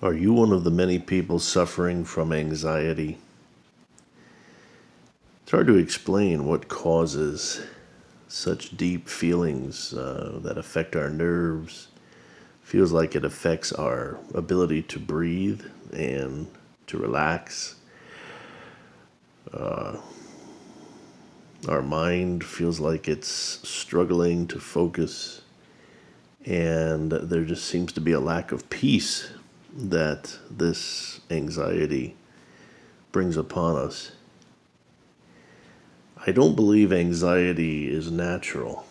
Are you one of the many people suffering from anxiety? It's hard to explain what causes such deep feelings that affect our nerves. Feels like it affects our ability to breathe and to relax. Our mind feels like it's struggling to focus, and there just seems to be a lack of peace that this anxiety brings upon us. I don't believe anxiety is natural.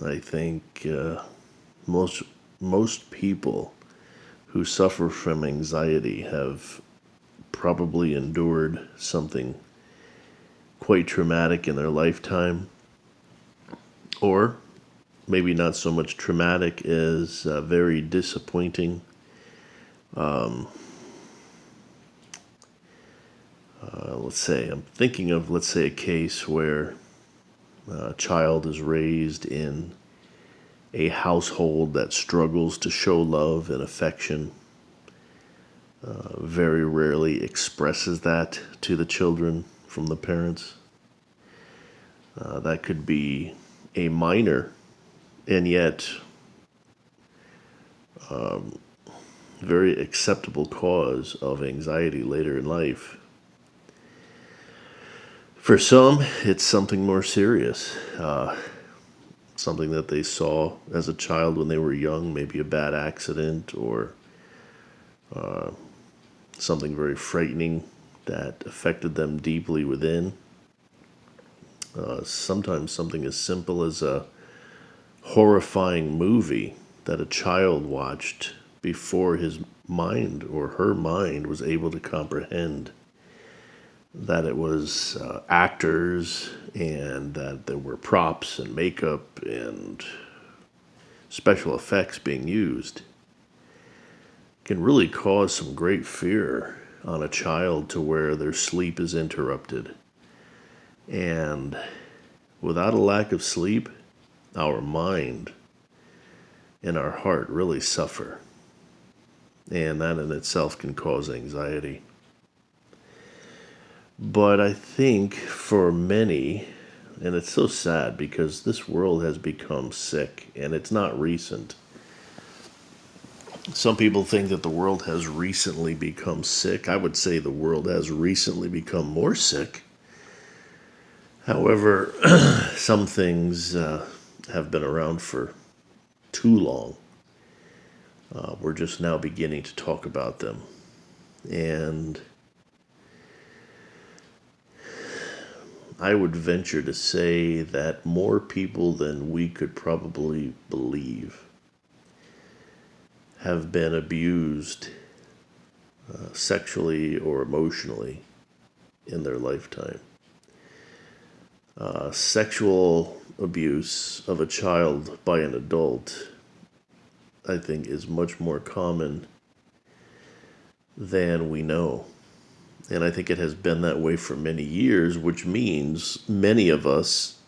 I think most most people who suffer from anxiety have probably endured something quite traumatic in their lifetime, or maybe not so much traumatic as very disappointing. I'm thinking of, let's say, a case where a child is raised in a household that struggles to show love and affection, very rarely expresses that to the children from the parents. That could be a minor and yet very acceptable cause of anxiety later in life. For some, it's something more serious, something that they saw as a child when they were young, maybe a bad accident or something very frightening that affected them deeply within. Sometimes something as simple as a horrifying movie that a child watched before his mind or her mind was able to comprehend that it was actors and that there were props and makeup and special effects being used can really cause some great fear on a child to where their sleep is interrupted. And without a lack of sleep, our mind and our heart really suffer. And that in itself can cause anxiety. But I think for many, and it's so sad because this world has become sick and it's not recent. Some people think that the world has recently become sick. I would say the world has recently become more sick. However, some things have been around for too long. We're just now beginning to talk about them. And I would venture to say that more people than we could probably believe have been abused sexually or emotionally in their lifetime. Sexual abuse of a child by an adult, I think, is much more common than we know. And I think it has been that way for many years, which means many of us,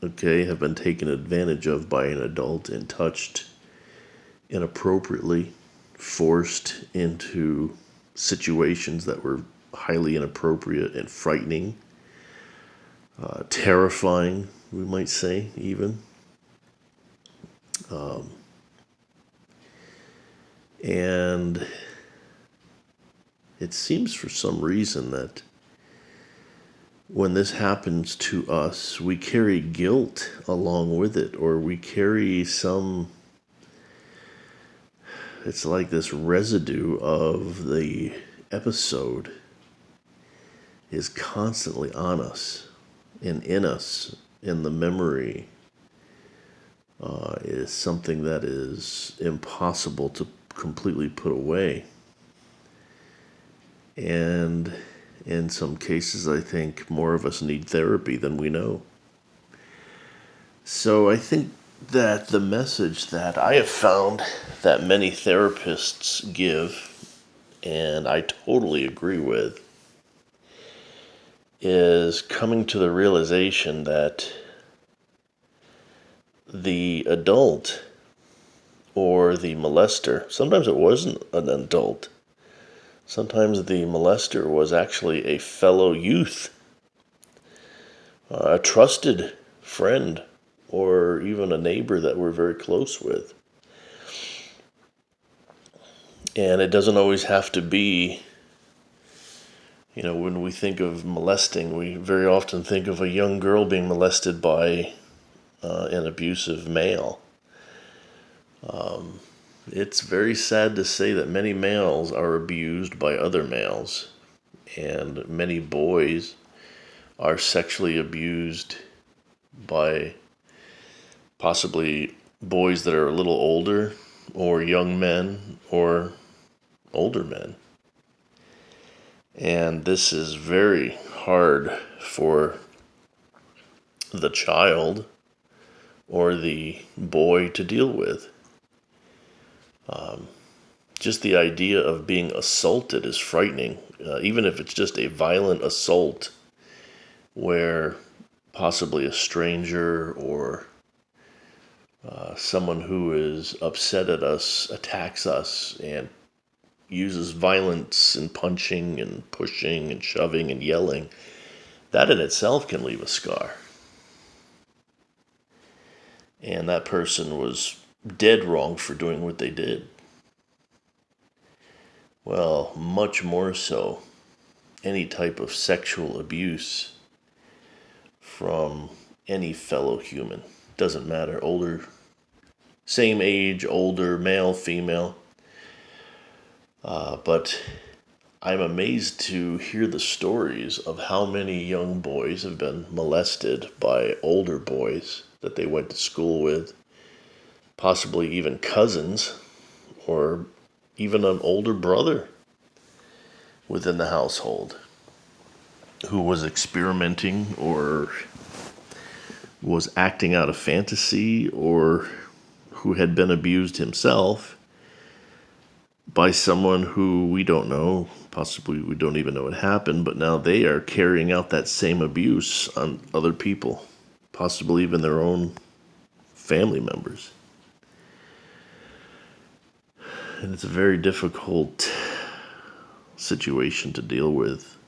okay, have been taken advantage of by an adult and touched inappropriately, forced into situations that were highly inappropriate and frightening, terrifying, we might say, even. And it seems for some reason that when this happens to us, we carry guilt along with it, or we carry it's like this residue of the episode is constantly on us and in us, and the memory is something that is impossible to completely put away. And in some cases, I think more of us need therapy than we know. So I think that the message that I have found that many therapists give, and I totally agree with, is coming to the realization that the adult or the molester. Sometimes it wasn't an adult. Sometimes the molester was actually a fellow youth, a trusted friend, or even a neighbor that we're very close with. And it doesn't always have to be, when we think of molesting, we very often think of a young girl being molested by an abusive male. It's very sad to say that many males are abused by other males, and many boys are sexually abused by possibly boys that are a little older, or young men, or older men. And this is very hard for the child or the boy to deal with. Just the idea of being assaulted is frightening, even if it's just a violent assault where possibly a stranger or someone who is upset at us attacks us and uses violence and punching and pushing and shoving and yelling. That in itself can leave a scar. And that person was dead wrong for doing what they did. Well, much more so, any type of sexual abuse from any fellow human. Doesn't matter, older, same age, older, male, female. But I'm amazed to hear the stories of how many young boys have been molested by older boys that they went to school with, possibly even cousins, or even an older brother within the household who was experimenting or was acting out a fantasy, or who had been abused himself by someone who we don't know, possibly we don't even know what happened, but now they are carrying out that same abuse on other people, possibly even their own family members. And it's a very difficult situation to deal with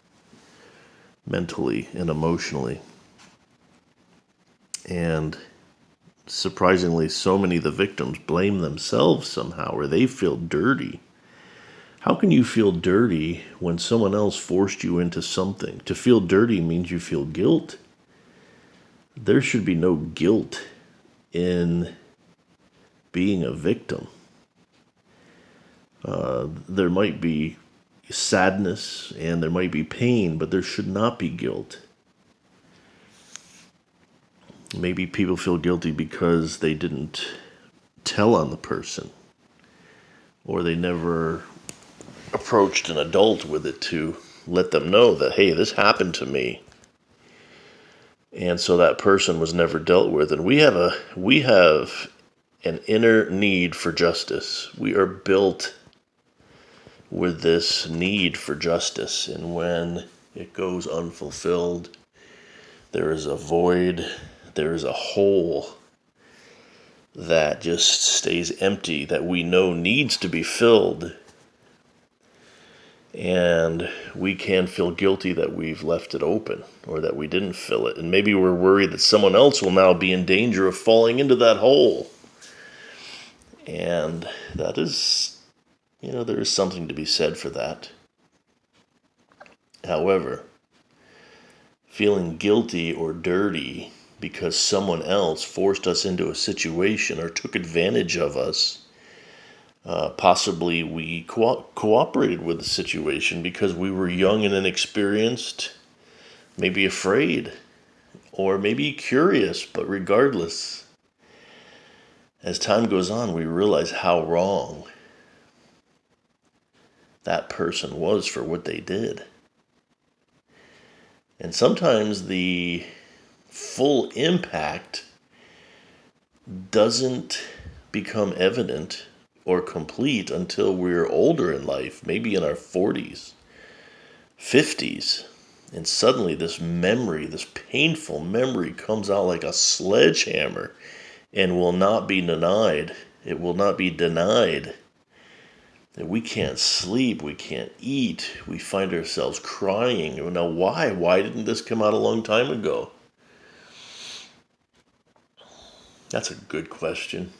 mentally and emotionally. And surprisingly, so many of the victims blame themselves somehow, or they feel dirty. How can you feel dirty when someone else forced you into something? To feel dirty means you feel guilt. There should be no guilt in being a victim. There might be sadness and there might be pain, but there should not be guilt. Maybe people feel guilty because they didn't tell on the person, or they never approached an adult with it to let them know that, hey, this happened to me. And so that person was never dealt with. And we have an inner need for justice. We are built with this need for justice. And when it goes unfulfilled, there is a void, there is a hole that just stays empty, that we know needs to be filled. And we can feel guilty that we've left it open, or that we didn't fill it. And maybe we're worried that someone else will now be in danger of falling into that hole. And that is, there is something to be said for that. However, feeling guilty or dirty because someone else forced us into a situation or took advantage of us, possibly we cooperated with the situation because we were young and inexperienced, maybe afraid, or maybe curious, but regardless, as time goes on, we realize how wrong that person was for what they did. And sometimes the full impact doesn't become evident or complete until we're older in life, maybe in our 40s, 50s. And suddenly this memory, this painful memory, comes out like a sledgehammer and will not be denied It will not be denied. That we can't sleep, we can't eat, we find ourselves crying. Now, why? Why didn't this come out a long time ago? That's a good question.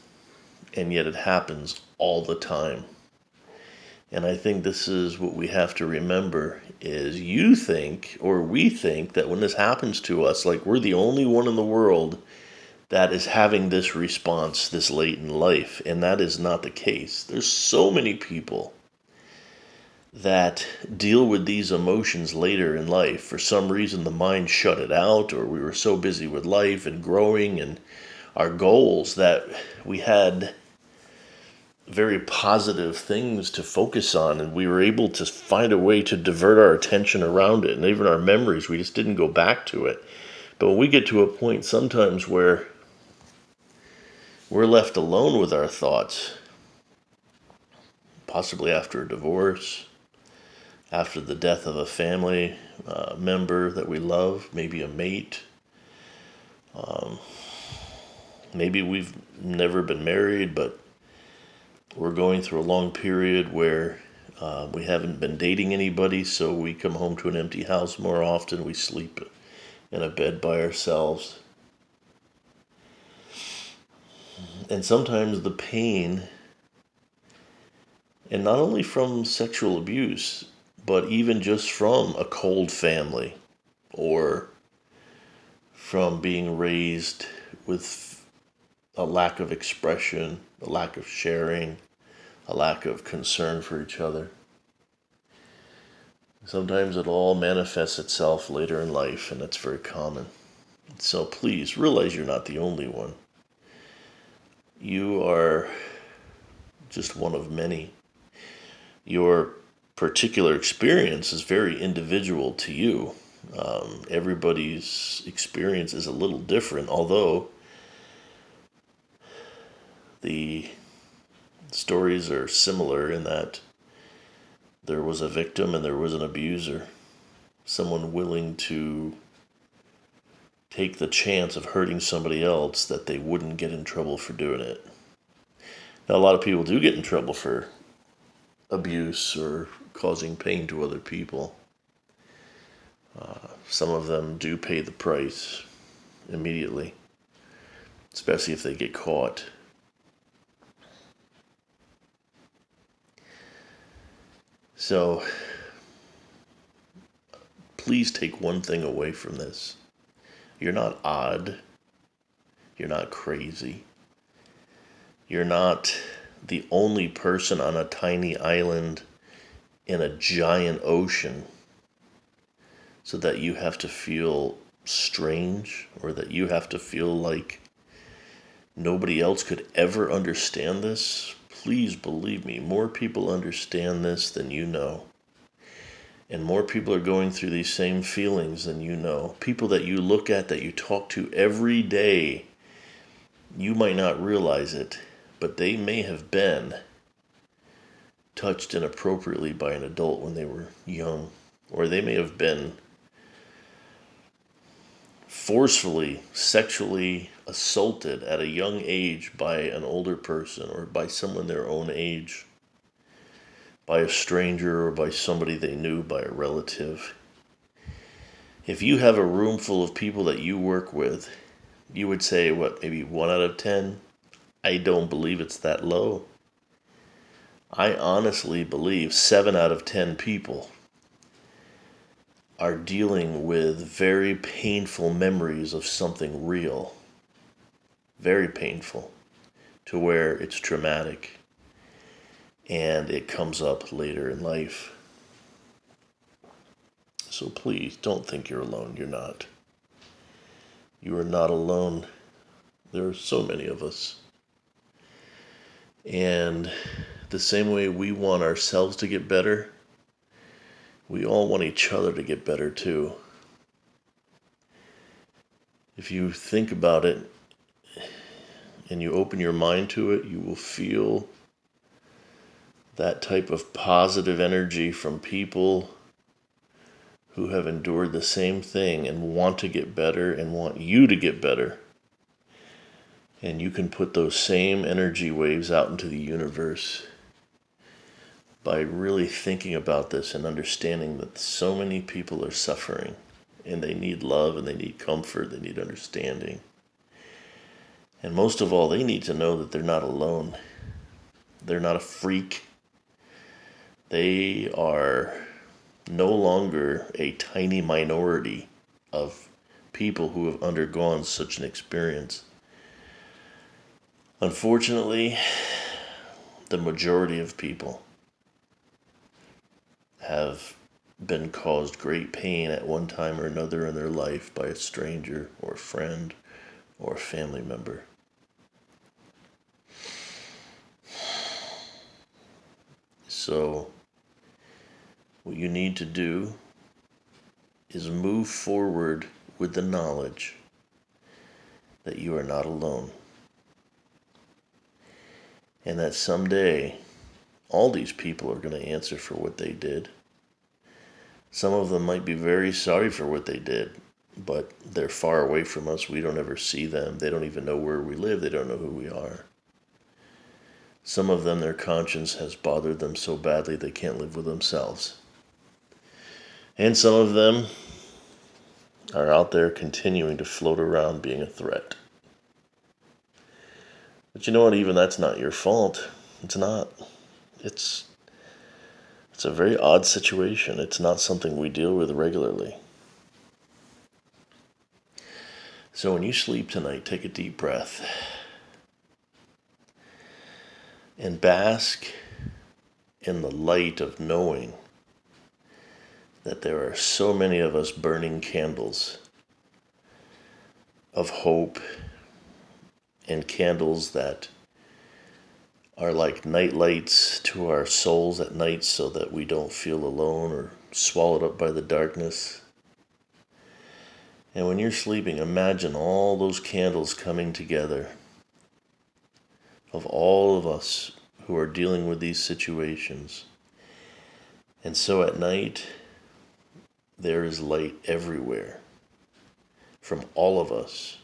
And yet it happens all the time. And I think this is what we have to remember is you think, or we think, that when this happens to us, like we're the only one in the world that is having this response this late in life. And that is not the case. There's so many people that deal with these emotions later in life. For some reason, the mind shut it out, or we were so busy with life and growing and our goals that we had very positive things to focus on, and we were able to find a way to divert our attention around it, and even our memories, we just didn't go back to it. But when we get to a point sometimes where we're left alone with our thoughts, possibly after a divorce, after the death of a family member that we love, maybe a mate. Maybe we've never been married, but we're going through a long period where we haven't been dating anybody, so we come home to an empty house more often. We sleep in a bed by ourselves. And sometimes the pain, and not only from sexual abuse, but even just from a cold family or from being raised with a lack of expression, a lack of sharing, a lack of concern for each other. Sometimes it all manifests itself later in life, and that's very common. So please realize you're not the only one. You are just one of many. Your particular experience is very individual to you. Everybody's experience is a little different, although the stories are similar in that there was a victim and there was an abuser. Someone willing to take the chance of hurting somebody else that they wouldn't get in trouble for doing it. Now, a lot of people do get in trouble for abuse or causing pain to other people. Some of them do pay the price immediately, especially if they get caught. So, please take one thing away from this. You're not odd. You're not crazy. You're not the only person on a tiny island in a giant ocean, so that you have to feel strange or that you have to feel like nobody else could ever understand this. Please believe me, more people understand this than you know. And more people are going through these same feelings than you know. People that you look at, that you talk to every day, you might not realize it, but they may have been touched inappropriately by an adult when they were young. Or they may have been forcefully, sexually assaulted at a young age by an older person or by someone their own age, by a stranger or by somebody they knew, by a relative. If you have a room full of people that you work with, you would say, maybe 1 out of 10? I don't believe it's that low. I honestly believe 7 out of 10 people are dealing with very painful memories of something real. Very painful, to where it's traumatic, and it comes up later in life. So please, don't think you're alone. You're not. You are not alone. There are so many of us. And the same way we want ourselves to get better, we all want each other to get better too. If you think about it and you open your mind to it, you will feel that type of positive energy from people who have endured the same thing and want to get better and want you to get better. And you can put those same energy waves out into the universe by really thinking about this and understanding that so many people are suffering and they need love and they need comfort, they need understanding. And most of all, they need to know that they're not alone. They're not a freak. They are no longer a tiny minority of people who have undergone such an experience. Unfortunately, the majority of people have been caused great pain at one time or another in their life by a stranger or a friend or a family member. So, what you need to do is move forward with the knowledge that you are not alone. And that someday, all these people are going to answer for what they did. Some of them might be very sorry for what they did, but they're far away from us. We don't ever see them. They don't even know where we live. They don't know who we are. Some of them, their conscience has bothered them so badly they can't live with themselves. And some of them are out there continuing to float around being a threat. But you know what? Even that's not your fault. It's not. It's a very odd situation. It's not something we deal with regularly. So when you sleep tonight, take a deep breath and bask in the light of knowing that there are so many of us burning candles of hope and candles that are like night lights to our souls at night so that we don't feel alone or swallowed up by the darkness. And when you're sleeping, imagine all those candles coming together of all of us who are dealing with these situations. And so at night, there is light everywhere from all of us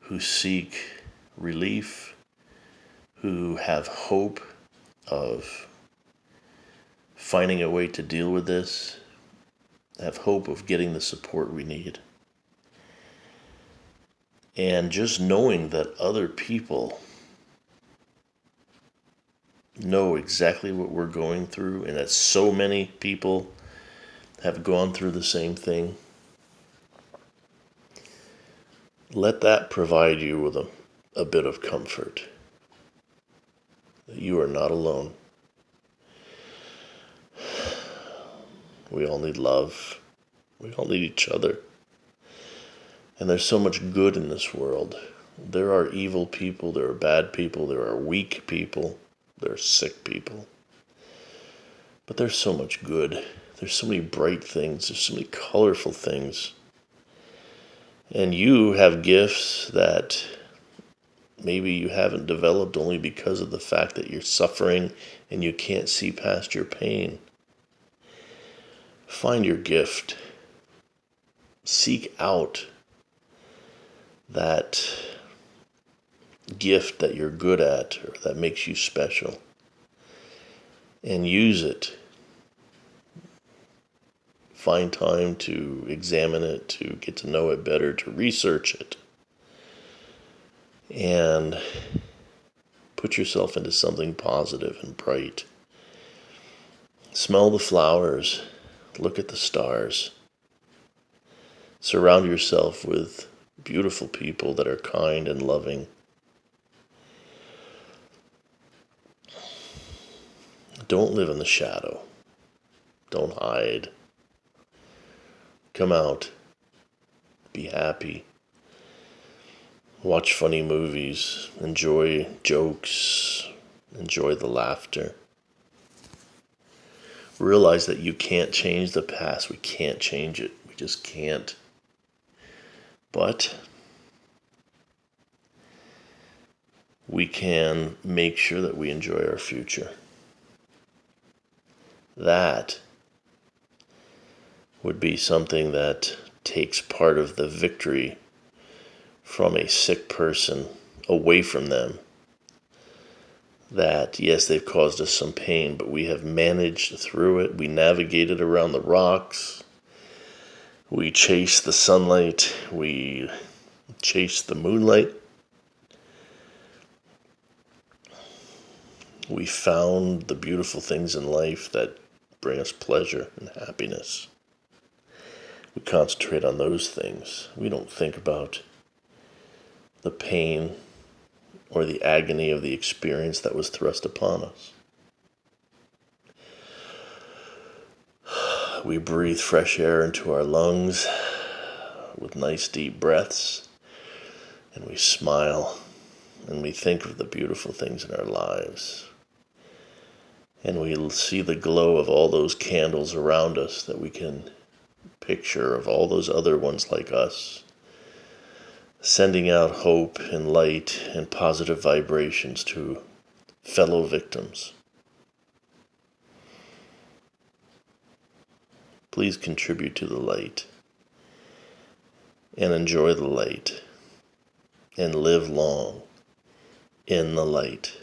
who seek relief, who have hope of finding a way to deal with this, have hope of getting the support we need. And just knowing that other people know exactly what we're going through and that so many people have gone through the same thing, let that provide you with a bit of comfort. That you are not alone. We all need love. We all need each other. And there's so much good in this world. There are evil people, there are bad people, there are weak people, there are sick people. But there's so much good. There's so many bright things, there's so many colorful things. And you have gifts that maybe you haven't developed only because of the fact that you're suffering and you can't see past your pain. Find your gift. Seek out that gift that you're good at or that makes you special. And use it. Find time to examine it, to get to know it better, to research it. And put yourself into something positive and bright. Smell the flowers. Look at the stars. Surround yourself with beautiful people that are kind and loving. Don't live in the shadow. Don't hide. Come out. Be happy. Watch funny movies. Enjoy jokes. Enjoy the laughter. Realize that you can't change the past. We can't change it. We just can't. But we can make sure that we enjoy our future. That would be something that takes part of the victory from a sick person away from them, that yes, they've caused us some pain, but we have managed through it. We navigated around the rocks. We chased the sunlight. We chased the moonlight. We found the beautiful things in life that bring us pleasure and happiness. We concentrate on those things. We don't think about the pain or the agony of the experience that was thrust upon us. We breathe fresh air into our lungs with nice deep breaths, and we smile, and we think of the beautiful things in our lives. And we see the glow of all those candles around us that we can picture of all those other ones like us, sending out hope and light and positive vibrations to fellow victims. Please contribute to the light and enjoy the light and live long in the light.